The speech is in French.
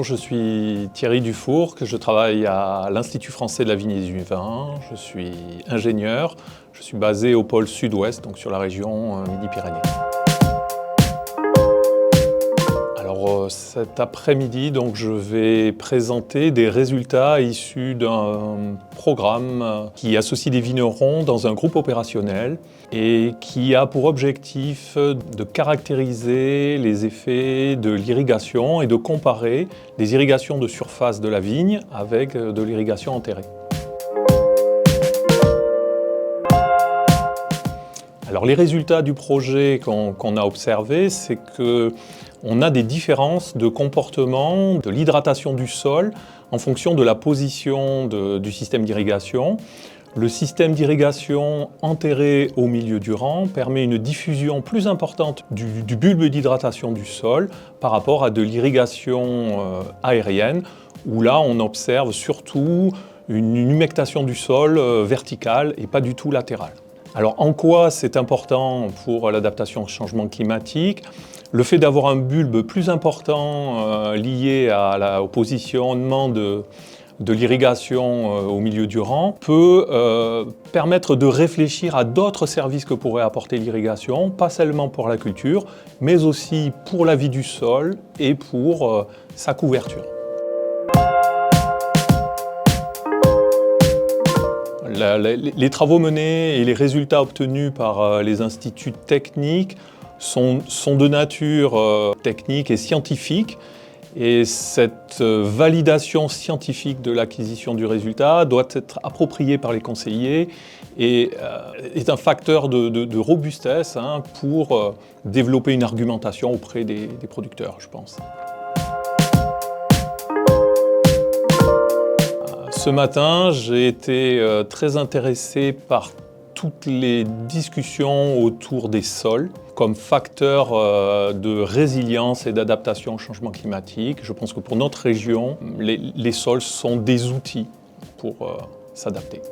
je suis Thierry Dufourcq, je travaille à l'Institut français de la vigne et du vin, je suis ingénieur, je suis basé au pôle sud-ouest, donc sur la région Midi-Pyrénées. Alors cet après-midi, je vais présenter des résultats issus d'un programme qui associe des vignerons dans un groupe opérationnel et qui a pour objectif de caractériser les effets de l'irrigation et de comparer les irrigations de surface de la vigne avec de l'irrigation enterrée. Alors les résultats du projet qu'on a observés, c'est qu'on a des différences de comportement de l'hydratation du sol en fonction de la position du système d'irrigation. Le système d'irrigation enterré au milieu du rang permet une diffusion plus importante du bulbe d'hydratation du sol par rapport à de l'irrigation aérienne, où là on observe surtout une humectation du sol verticale et pas du tout latérale. Alors en quoi c'est important pour l'adaptation au changement climatique? Le fait d'avoir un bulbe plus important lié au positionnement de l'irrigation au milieu du rang peut permettre de réfléchir à d'autres services que pourrait apporter l'irrigation, pas seulement pour la culture, mais aussi pour la vie du sol et pour sa couverture. Les travaux menés et les résultats obtenus par les instituts techniques sont de nature technique et scientifique. Et cette validation scientifique de l'acquisition du résultat doit être appropriée par les conseillers et est un facteur de robustesse pour développer une argumentation auprès des producteurs, je pense. Ce matin, j'ai été très intéressé par toutes les discussions autour des sols comme facteur de résilience et d'adaptation au changement climatique. Je pense que pour notre région, les sols sont des outils pour s'adapter.